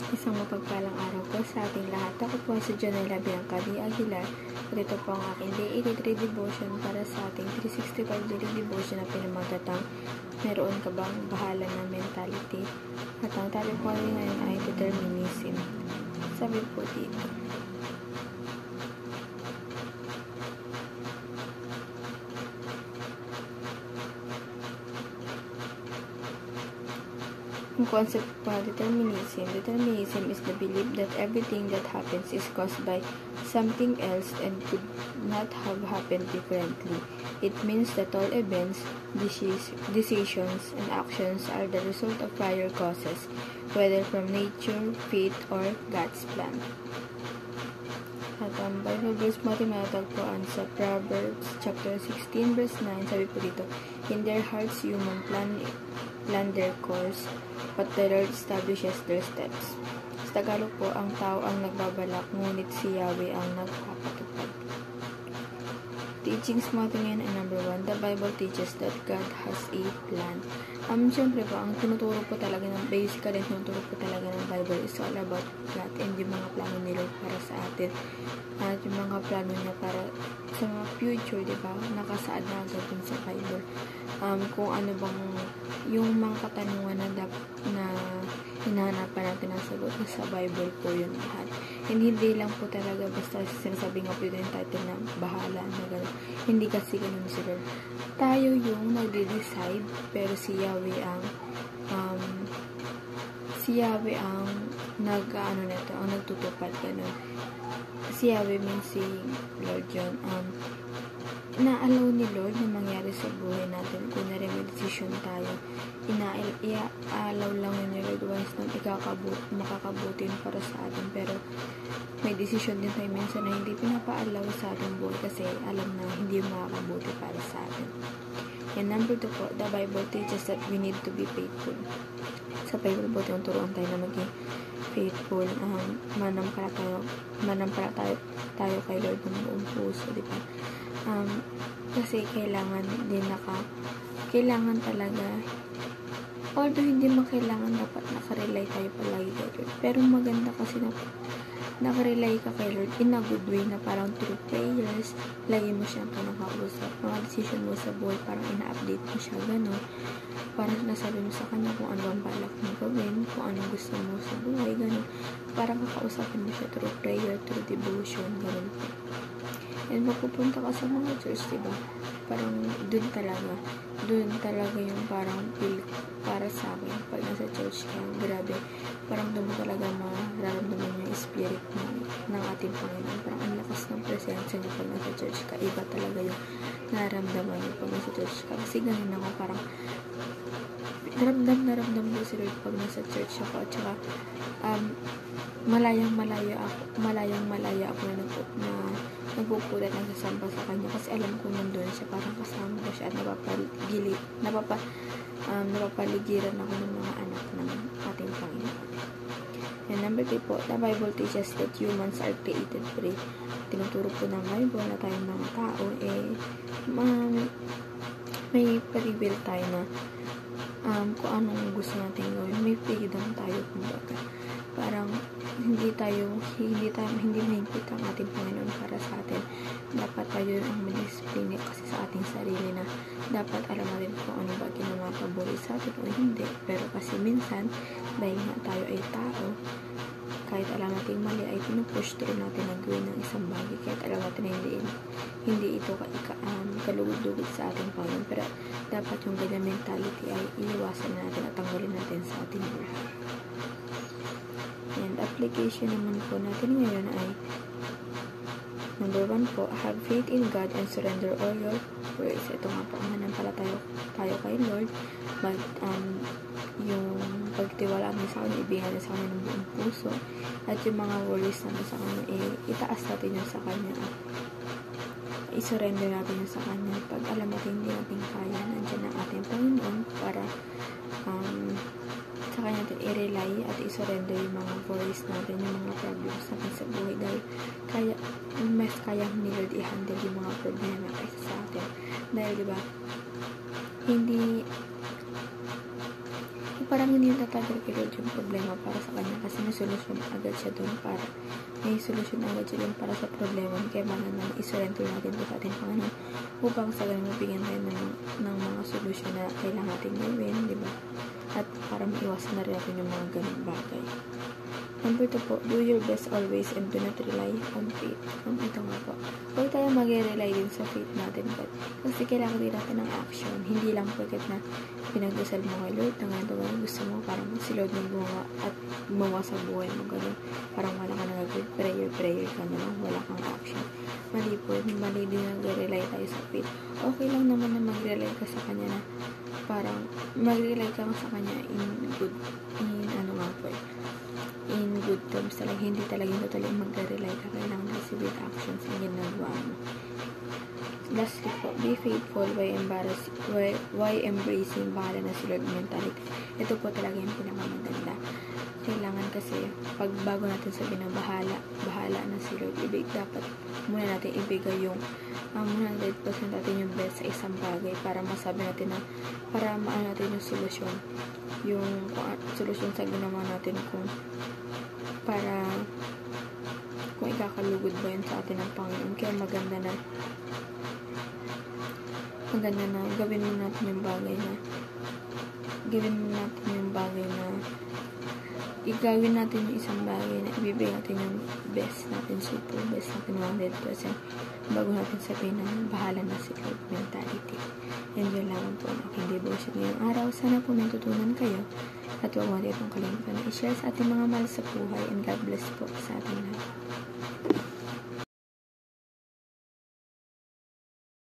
Isang mapagpalang araw po sa ating lahat. Ako po si Janela Bianca D. Aguilar. At ito po ang aking Day 83 Devotion para sa ating 365 Daily Devotion na pinamagatang meron ka bang bahala na mentality? At ang topic po ngayon ay determinism. Sabi po dito, ang concept of determinism is the belief that everything that happens is caused by something else and could not have happened differently. It means that all events, decisions, and actions are the result of prior causes, whether from nature, fate, or God's plan. At ang Bible verse mo tinatagpuan sa Proverbs chapter 16 verse 9, sabi po dito, in their hearts human plan their course, but the Lord establishes their steps. Sa Tagalog po, ang tao ang nagbabalak, ngunit si Yahweh ang nagpapatupad. Teachings mo ngayon ay number 1, the Bible teaches that God has a plan. Siyempre po, ang tinuturo po talaga ng basically, tinuturo po talaga ng Bible is all about God and yung mga plano ni Lord para sa atin. At yung mga plano niya para sa mga future, diba? Nakasaad na agad dun sa Bible. Kung ano bang yung mga katanungan na hinahanapan natin ang sagot sa Bible po yun lahat. Hindi lang po talaga basta sinasabi nga po yun yung title na bahala na gano'n. Hindi kasi ganun si Lord. Tayo yung nagde-decide, pero si Yahweh ang ang nagtutupad gano'n. Si Yahweh means si Lord yun. Inaalaw ni Lord na mangyari sa buhay natin kung may desisyon tayo. Inaalaw lang ni Lord once na makakabutin para sa atin, pero may desisyon din tayo minsan na hindi pinapaalaw sa ating buhay kasi alam na hindi makakabuti para sa atin. And number 2 po, the Bible teaches that we need to be faithful. Sa Bible po, tinuturuan tayo na maging faithful, manampalataya tayo kay Lord ng buong puso, di ba? Kasi kailangan talaga, although hindi makailangan, dapat nakarely tayo palagi kay Lord. Pero maganda kasi na nakarely ka kay Lord in a good way, na parang through prayers, lagi mo siyang kinakausap. Mga decision mo sa buhay, parang ina-update mo siya, gano'n. Parang nasabi mo sa kanya kung ano ang balak mo gawin, kung anong gusto mo sa buhay, gano'n. Parang kakausapin mo siya through prayer, through devotion, gano'n. And mapupunta ka sa mga church, diba? Parang dun talaga yung parang feel para sa akin. Pag nasa church ka, grabe, parang dun mo talaga mararamdaman yung spirit ng ating Panginoon. Parang ang lakas ng presensya niya pag nasa church ka. Iba talaga yung nararamdaman niya pag nasa church ka. Kasi ganun ako, parang naramdam ko si Lord pag nasa church ako. At saka, malayang malaya ako na nagpupulat ng sasamba sa kanya kasi alam ko nandun siya, parang kasama ko siya at napapaligiran ako ng mga anak ng ating Panginoon. And number 3 po, the Bible teaches that humans are created free. Tinuturo po ng Bible na tayong mga tao may free tayo na kung anong gusto natin gawin, may freedom tayo, kumbaga. Parang hindi mahigpit ang ating Panginoon para sa atin. Dapat tayo ang mag-discipline kasi sa ating sarili na dapat alam natin kung ano ba ginamakabuhay sa atin o hindi. Pero kasi minsan, dahil nga tayo ay tao, kahit alam natin mali ay pinupush through natin na gawin ng isang bagay. Kahit alam natin na hindi ito kalugod-lugod sa ating Panginoon. Pero dapat yung ganyan mentality ay iiwasan natin at tanggalin natin sa ating buhay. And application naman po natin ngayon ay number 1 po, have faith in God and surrender all your worries. Ito nga po, manampalataya tayo kay Lord. Yung pagtiwala mo sa kanya, ibigay sa kanya ng buong puso. At yung mga worries natin sa kanya, itaas natin yun sa kanya at isurrender natin yun sa kanya. Pag alam natin hindi natin kaya, nandiyan ang ating Panginoon para sa kanya natin i-rely at i-surrender yung mga worries natin, yung mga problems natin sa buhay, dahil mas kaya ni Lord i-handle yung mga problema kaysa sa atin. Dahil diba, parang hindi natagal kay Lord yung problema para sa kanya kasi may solusyon agad siya doon para sa problema. Kaya baka naman isurrender natin ito sa ating Panginoon upang sa ganun mabigyan tayo ng mga solusyon na kailangan natin gawin, di ba? At para maiwasan na rin natin yung mga ganung bagay. Number 2 po, do your best always and do not rely on faith. Ito nga po. Huwag tayo mag-rely din sa faith natin. Kasi kailangan din natin ng action. Hindi lang pagkat na pinagdasal mo kay Lord na ganito gusto mo, parang si Lord gumawa at gumawa sa buhay mo. Ganun. Parang wala ka nag-prayer ka na lang. Wala kang action. Mali po. Mali din nag-rely tayo sa faith. Okay lang naman na mag-rely ka sa Kanya na parang mag-rely ka sa Kanya in good terms talaga, hindi talaga yung totally mag-rely ka, kailangan kasi with actions ang ginagawa mo. Lastly po, be faithful why embracing bahala na si Lord mentality. Ito po talaga yung pinakamaganda. Kailangan kasi pag bago natin sabihin na bahala na si Lord, dapat muna natin ibigay yung 100% natin yung best sa isang bagay para masabi natin na para maano natin yung solusyon sa ginawa natin kung ikakalugod ba yun sa atin ng Panginoon. Kaya maganda na gawin mo natin yung bagay na igawin natin yung isang bagay na ibibigay natin yung best natin, super best natin 100% bago natin sabihin na bahala na si Lord mentality. And yun lang po ang aking devotion ngayong araw. Sana po may tutunan kayo at huwag mo rin itong kalimutan na i-share sa ating mga mahal sa buhay, and God bless po sa ating lahat.